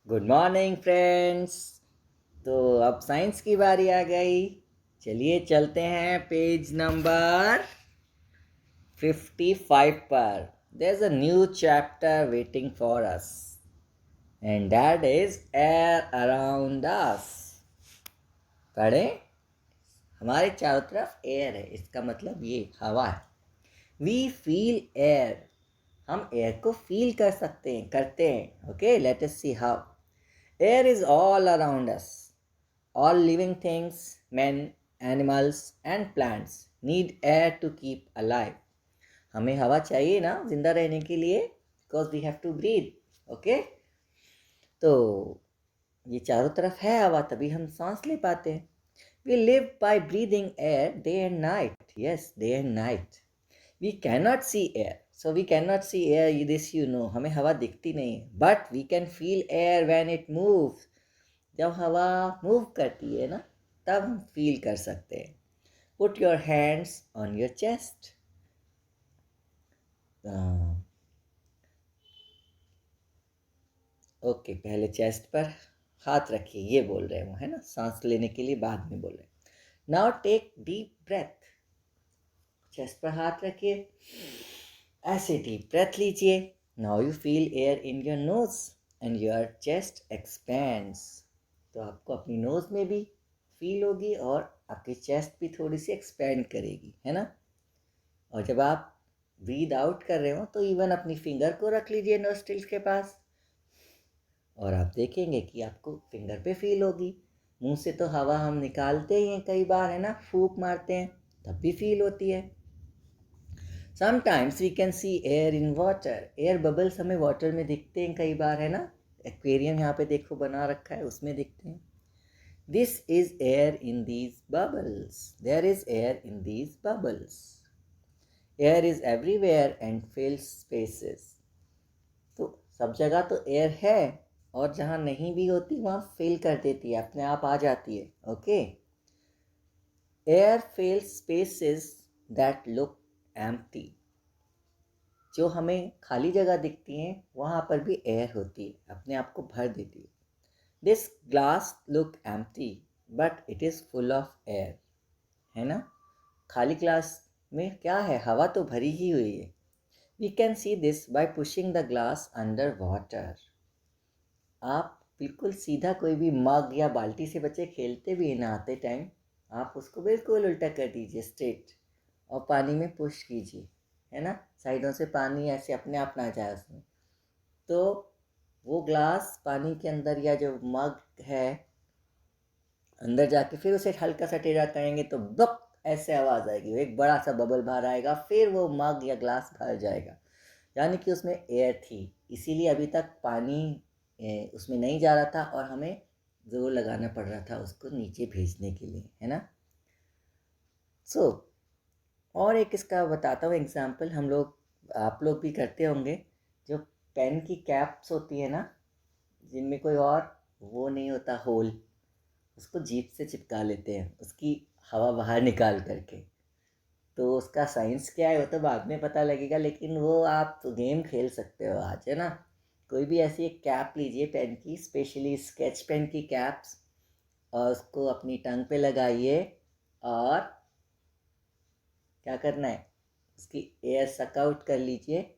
Good morning friends. तो अब science की बारी आ गई। चलिए चलते हैं पेज नंबर 55 पर। There is a new chapter waiting for us and that is air around us. पढ़े। हमारे चारों तरफ एयर है, इसका मतलब ये हवा है। We feel air. हम एयर को फील कर सकते हैं, करते हैं। Okay, let us see how. Air is all around us. All living things, men, animals and plants need air to keep alive. हमें हवा चाहिए ना जिंदा रहने के लिए, because we have to breathe. Okay? तो ये चारों तरफ है हवा, तभी हम सांस ले पाते हैं. We live by breathing air day and night. Yes, day and night. We cannot see air. So we cannot see air, this you know. हमें हवा दिखती नहीं है. But we can feel air when it moves. जब हवा move करती है ना, तब हम फील कर सकते हैं. Put your hands on your chest. Okay, पहले चेस्ट पर हाथ रखिए, ये बोल रहे हो है ना. सांस लेने के लिए बाद में बोल रहे हैं. Now take deep breath. Chest पर हाथ रखिए, ऐसे डीप ब्रेथ लीजिए. Now you feel air in your nose and your chest expands. तो आपको अपनी नोज में भी फील होगी और आपकी चेस्ट भी थोड़ी सी एक्सपेंड करेगी, है ना. और जब आप ब्रीद आउट कर रहे हो तो इवन अपनी फिंगर को रख लीजिए नोस्ट्रिल्स के पास, और आप देखेंगे कि आपको फिंगर पे फील होगी. मुंह से तो हवा हम निकालते ही हैं कई बार, है ना, फूंक मारते हैं, तब भी फील होती है. Sometimes we can see air in water. Air bubbles हमें वाटर में दिखते हैं कई बार, है ना. एक्वेरियम यहाँ पे देखो बना रखा है, उसमें दिखते हैं. This is air in these bubbles. There is air in these bubbles. Air is everywhere and fills spaces. तो सब जगह तो एयर है, और जहाँ नहीं भी होती वहाँ फिल कर देती है, अपने आप आ जाती है. Okay. Air fills spaces that look empty. जो हमें खाली जगह दिखती हैं वहाँ पर भी एयर होती है, अपने आप को भर देती है. This glass look empty, but it is full of air. है ना. खाली ग्लास में क्या है, हवा तो भरी ही हुई है. We can see this by pushing the glass under water. आप बिल्कुल सीधा कोई भी मग या बाल्टी से बच्चे खेलते भी हैं नहाते टाइम, आप उसको बिल्कुल उल्टा कर दीजिए स्ट्रेट, और पानी में पुश कीजिए, है ना. साइडों से पानी ऐसे अपने आप ना जाए उसमें. तो वो ग्लास पानी के अंदर, या जो मग है अंदर जाके फिर उसे हल्का सा टेढ़ा करेंगे तो बप ऐसे आवाज़ आएगी, एक बड़ा सा बबल बाहर आएगा, फिर वो मग या ग्लास भर जाएगा. यानी कि उसमें एयर थी, इसीलिए अभी तक पानी उसमें नहीं जा रहा था और हमें ज़ोर लगाना पड़ रहा था उसको नीचे भेजने के लिए, है ना. सो और एक इसका बताता हूँ एग्जाम्पल. हम लोग, आप लोग भी करते होंगे, जो पेन की कैप्स होती है ना, जिनमें कोई और वो नहीं होता होल, उसको जीप से चिपका लेते हैं, उसकी हवा बाहर निकाल करके. तो उसका साइंस क्या है वो तो बाद में पता लगेगा, लेकिन वो आप गेम खेल सकते हो आज, है ना. कोई भी ऐसी एक कैप लीजिए पेन की, स्पेशली स्केच पेन की कैप्स, और उसको अपनी टंग पे लगाइए, और क्या करना है, उसकी एयर सक आउट कर लीजिए,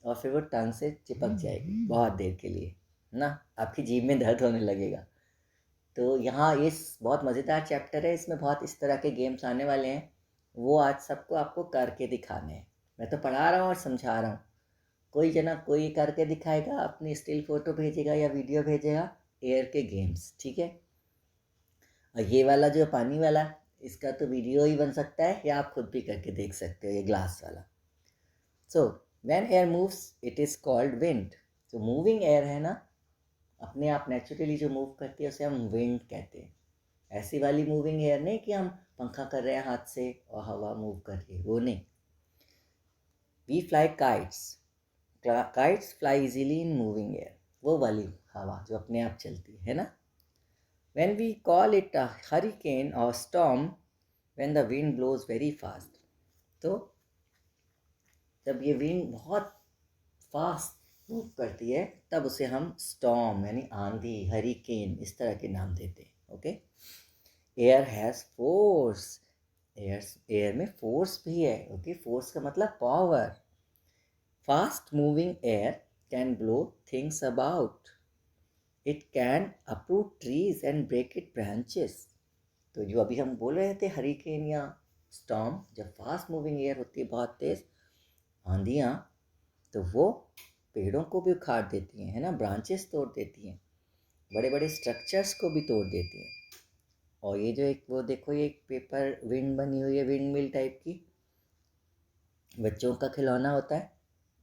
और फिर वो टंग से चिपक जाएगी बहुत देर के लिए ना, आपकी जीभ में दर्द होने लगेगा. तो यहाँ इस बहुत मज़ेदार चैप्टर है, इसमें बहुत इस तरह के गेम्स आने वाले हैं, वो आज सबको आपको करके दिखाने हैं. मैं तो पढ़ा रहा हूँ और समझा रहा हूँ, कोई जना कोई करके दिखाएगा, अपनी स्टिल फ़ोटो भेजेगा या वीडियो भेजेगा एयर के गेम्स, ठीक है. और ये वाला जो पानी वाला, इसका तो वीडियो ही बन सकता है, या आप खुद भी करके देख सकते हो, ये ग्लास वाला. So when air moves it is called wind. जो मूविंग एयर है ना, अपने आप नेचुरली जो मूव करती है उसे हम विंड कहते हैं. ऐसी वाली मूविंग एयर नहीं कि हम पंखा कर रहे हैं हाथ से और हवा मूव कर रही है, वो नहीं. We fly kites. Kites fly easily in moving air. वो वाली हवा जो अपने आप चलती है ना. When we call it a hurricane और storm when the wind blows very fast. तो जब ये विंड बहुत फास्ट मूव करती है, तब उसे हम स्टॉर्म यानी आंधी, हरिकेन इस तरह के नाम देते हैं. Okay. Air has force. Air में फोर्स भी है. ओके. फोर्स का मतलब power. Fast moving air can blow things about. It can uproot trees and break it branches. तो जो अभी हम बोल रहे थे हरिकेन या स्टॉर्म, जब फास्ट मूविंग एयर होती है बहुत तेज आंधियाँ, तो वो पेड़ों को भी उखाड़ देती हैं, है ना, ब्रांचेस तोड़ देती हैं, बड़े बड़े स्ट्रक्चर्स को भी तोड़ देती हैं. और ये जो एक वो देखो, ये एक पेपर विंड बनी हुई है, विंड मिल टाइप की, बच्चों का खिलौना होता है,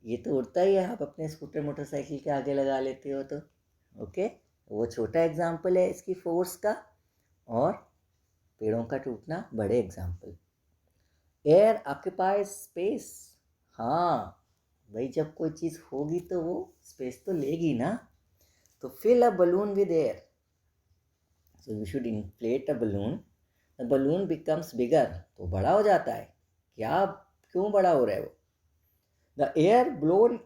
ये तो उड़ता ही है. आप अपने स्कूटर मोटरसाइकिल के आगे लगा लेते हो तो. ओके. वो छोटा एग्जाम्पल है इसकी फोर्स का, और पेड़ों का टूटना बड़े एग्जाम्पल. Air occupies space. हाँ भाई, जब कोई चीज़ होगी तो वो स्पेस तो लेगी ना. तो fill a balloon with air. So you should inflate a balloon. The balloon becomes bigger. तो बड़ा हो जाता है. क्या, क्यों बड़ा हो रहा है वो? The air blown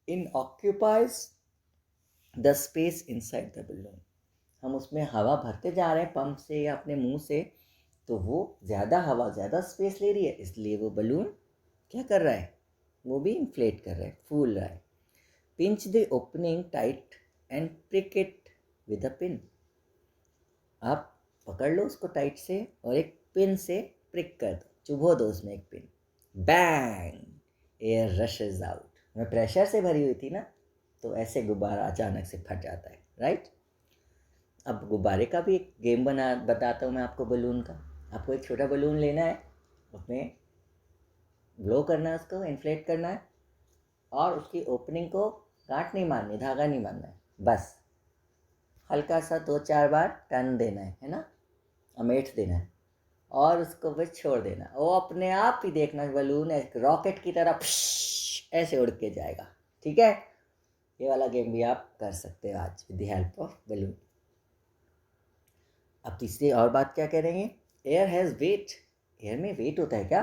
in occupies the space inside the balloon. हम उसमें हवा भरते जा रहे हैं पंप से या अपने मुंह से, तो वो ज़्यादा हवा ज़्यादा स्पेस ले रही है, इसलिए वो बलून क्या कर रहा है, वो भी इन्फ्लेट कर रहा है, फूल रहा है. Pinch the opening tight and prick it with a pin. आप पकड़ लो उसको टाइट से और एक पिन से प्रिक कर दो, चुभो दो उसमें एक pin. Bang. Air rushes out. मैं प्रेशर से भरी हुई थी ना, तो ऐसे गुब्बारा अचानक से फट जाता है. राइट. अब गुब्बारे का भी एक गेम बताता हूँ मैं आपको. बलून का, आपको एक छोटा बलून लेना है, उसमें ब्लो करना है, उसको इन्फ्लेट करना है, और उसकी ओपनिंग को गांठ नहीं मारनी, धागा नहीं मारना है, बस हल्का सा 2-4 बार टर्न देना है ना, अमेठ देना है, और उसको बस छोड़ देना. वो अपने आप ही देखना बलून एक रॉकेट की तरह ऐसे उड़ के जाएगा. ठीक है. ये वाला गेम भी आप कर सकते हो आज with the help of balloon. अब तीसरी और बात क्या कह रहे हैं? Air has wait. एयर में वेट होता है क्या?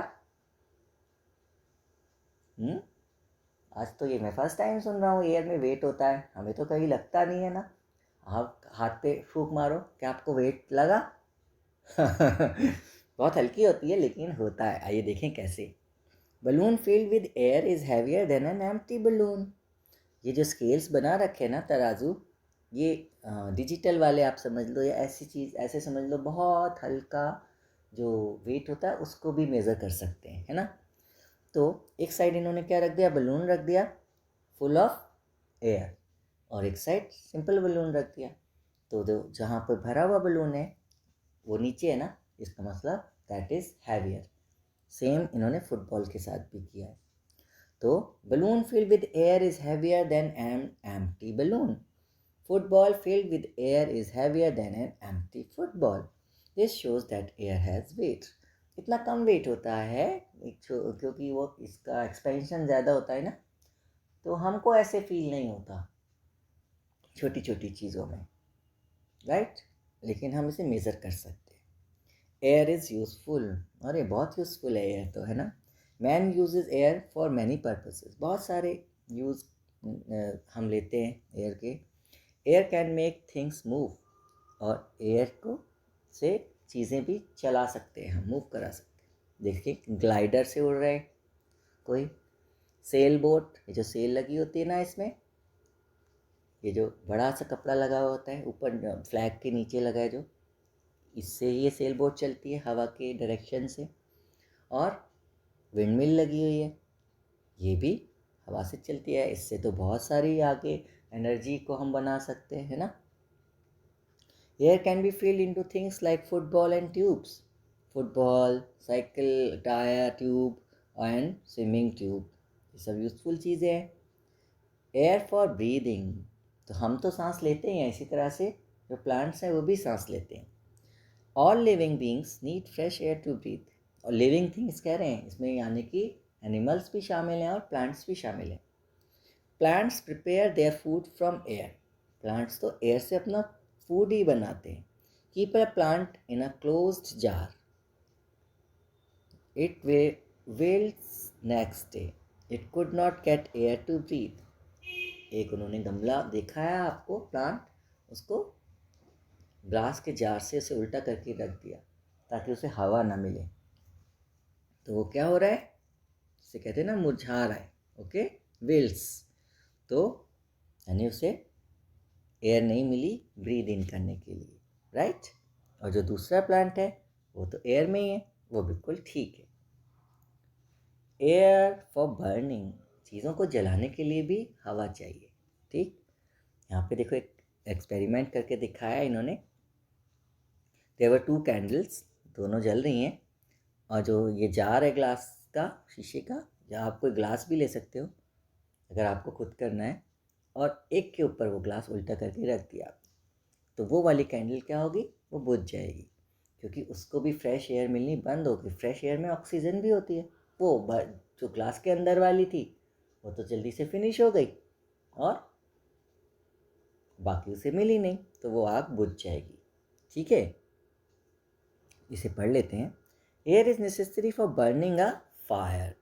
आज तो ये मैं फर्स्ट टाइम सुन रहा हूँ एयर में वेट होता है. हमें तो कभी लगता नहीं है ना. आप हाथ पे फूंक मारो, क्या आपको वेट लगा? बहुत हल्की होती है लेकिन होता है. आइए देखें कैसे. Balloon filled with air is heavier than an empty balloon. ये जो स्केल्स बना रखे हैं ना, तराजू, ये डिजिटल वाले आप समझ लो, या ऐसी चीज़ ऐसे समझ लो, बहुत हल्का जो वेट होता है उसको भी मेज़र कर सकते हैं, है ना. तो एक साइड इन्होंने क्या रख दिया, बलून रख दिया फुल ऑफ एयर, और एक साइड सिंपल बलून रख दिया. तो जो जहाँ पर भरा हुआ बलून है वो नीचे है ना, इसका मतलब दैट इज़ हैवियर. सेम इन्होंने फुटबॉल के साथ भी किया है. तो balloon filled with air is heavier than an empty balloon. Football filled with air is heavier than an empty football. This shows that air has weight. इतना कम wait होता है क्योंकि वो इसका एक्सपेंशन ज़्यादा होता है ना, तो हमको ऐसे फील नहीं होता छोटी छोटी चीज़ों में. राइट. लेकिन हम इसे मेज़र कर सकते हैं. Air is useful. अरे बहुत यूज़फुल है एयर तो, है ना. Man uses air for many purposes. बहुत सारे यूज़ हम लेते हैं एयर के. Air can make things move. और एयर को से चीज़ें भी चला सकते हैं, हम मूव करा सकते हैं. देखिए ग्लाइडर से उड़ रहे कोई, सेल बोट, ये जो सेल लगी होती है ना इसमें, ये जो बड़ा सा कपड़ा लगा हुआ होता है ऊपर फ्लैग के नीचे लगा है जो, इससे ये सेल बोट चलती है हवा के डायरेक्शन से. और विंडमिल लगी हुई है, ये भी हवा से चलती है. इससे तो बहुत सारी आगे एनर्जी को हम बना सकते हैं ना. Air can be filled into things like football and tubes. Football, cycle, tire, tube and swimming tube. ये सब यूजफुल चीज़ें हैं. Air for breathing. तो हम तो सांस लेते हैं, इसी तरह से जो प्लांट्स हैं वो भी सांस लेते हैं. All living beings need fresh air to breathe. और लिविंग थिंग्स कह रहे हैं इसमें, यानी कि एनिमल्स भी शामिल हैं और प्लांट्स भी शामिल हैं. Plants prepare their food from air. Plants तो एयर से अपना फूड ही बनाते हैं. Keep a plant in a closed jar. It wilts next day. It could not get air to breathe. एक उन्होंने गमला दिखाया आपको प्लांट, उसको ग्लास के जार से उसे उल्टा करके रख दिया ताकि उसे हवा ना मिले। तो वो क्या हो रहा है, जिसे कहते हैं ना मुरझा रहा है, ओके, विल्स। तो यानी उसे एयर नहीं मिली ब्रीद इन करने के लिए, राइट। और जो दूसरा प्लांट है वो तो एयर में ही है, वो बिल्कुल ठीक है। एयर फॉर बर्निंग, चीज़ों को जलाने के लिए भी हवा चाहिए, ठीक। यहाँ पे देखो एक एक्सपेरिमेंट करके दिखाया है इन्होंने। देयर वर 2 कैंडल्स, दोनों जल रही हैं, और जो ये जार है ग्लास का, शीशे का, या आप कोई ग्लास भी ले सकते हो अगर आपको खुद करना है, और एक के ऊपर वो ग्लास उल्टा करके रख दिया, तो वो वाली कैंडल क्या होगी, वो बुझ जाएगी, क्योंकि उसको भी फ्रेश एयर मिलनी बंद होगी। फ्रेश एयर में ऑक्सीजन भी होती है। वो जो ग्लास के अंदर वाली थी वो तो जल्दी से फिनिश हो गई, और बाकी उसे मिली नहीं, तो वो आग बुझ जाएगी, ठीक है। इसे पढ़ लेते हैं। Air is necessary for burning a fire.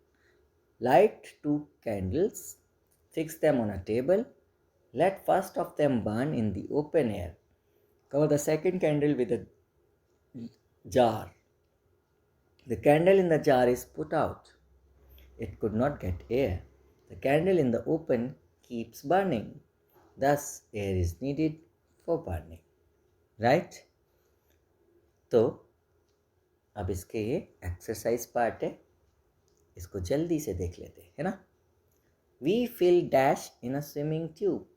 Light 2 candles, fix them on a table, let first of them burn in the open air, cover the second candle with a jar. The candle in the jar is put out. It could not get air. The candle in the open keeps burning. Thus, air is needed for burning. Right? तो अब इसके ये exercise part है, इसको जल्दी से देख लेते हैं, है ना। We fill dash in a swimming tube.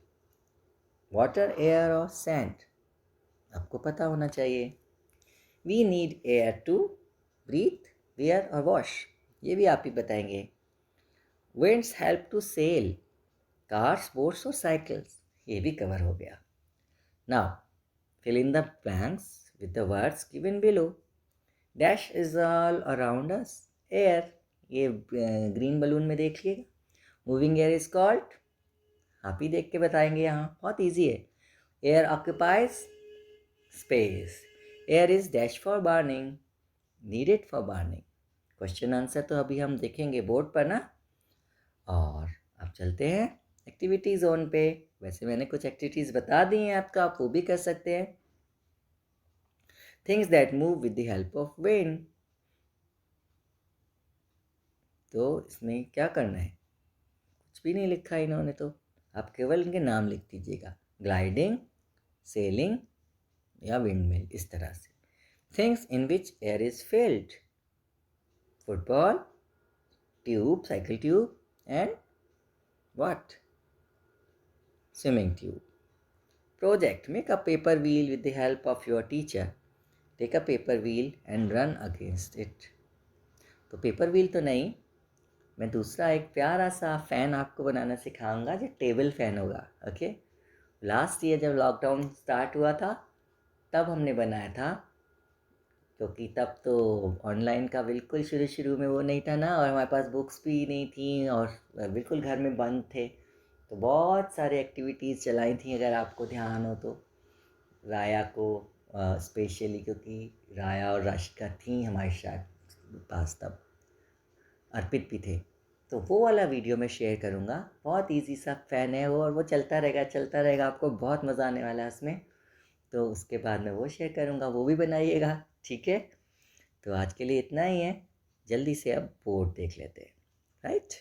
Water, air or sand? आपको पता होना चाहिए। We need air to breathe, wear or wash. ये भी आप ही बताएंगे। Winds help to sail. Cars, boats or cycles. ये भी कवर हो गया। Now, fill in the blanks with the words given below. Dash is all around us. Air, ये green balloon में देख लीजिएगा। Moving air is called, आप ही देख के बताएंगे, यहाँ बहुत इजी है। Air occupies space. Air is dash for burning, needed for burning. Question answer तो अभी हम देखेंगे बोर्ड पर ना। और अब चलते हैं एक्टिविटी जोन पे। वैसे मैंने कुछ एक्टिविटीज़ बता दी हैं आपका, आप वो भी कर सकते हैं। Things that move with the help of wind. तो इसमें क्या करना है, कुछ भी नहीं लिखा इन्होंने, तो आप केवल इनके नाम लिख दीजिएगा। ग्लाइडिंग, सेलिंग या विंडमिल, इस तरह से। Things in which air is filled, football, tube, cycle tube, and what? Swimming tube. Project. Make a paper wheel with the help of your teacher. Take a paper wheel and run against it. तो paper wheel तो नहीं, मैं दूसरा एक प्यारा सा fan आपको बनाना सिखाऊंगा जो टेबल फ़ैन होगा, ओके। लास्ट ईयर जब लॉकडाउन स्टार्ट हुआ था तब हमने बनाया था, क्योंकि तब तो ऑनलाइन का बिल्कुल शुरू में वो नहीं था ना, और हमारे पास बुक्स भी नहीं थी, और बिल्कुल घर में बंद थे, तो बहुत सारे एक्टिविटीज़ चलाई थी, अगर आपको ध्यान हो तो। राया को स्पेशली, क्योंकि राया और राशिका थी हमारे शायद पास तब, अर्पित भी थे, तो वो वाला वीडियो मैं शेयर करूँगा। बहुत इजी सा फ़ैन है वो, और वो चलता रहेगा, आपको बहुत मज़ा आने वाला है उसमें। तो उसके बाद मैं वो शेयर करूँगा, वो भी बनाइएगा, ठीक है। तो आज के लिए इतना ही है, जल्दी से अब बोर्ड देख लेते हैं, राइट।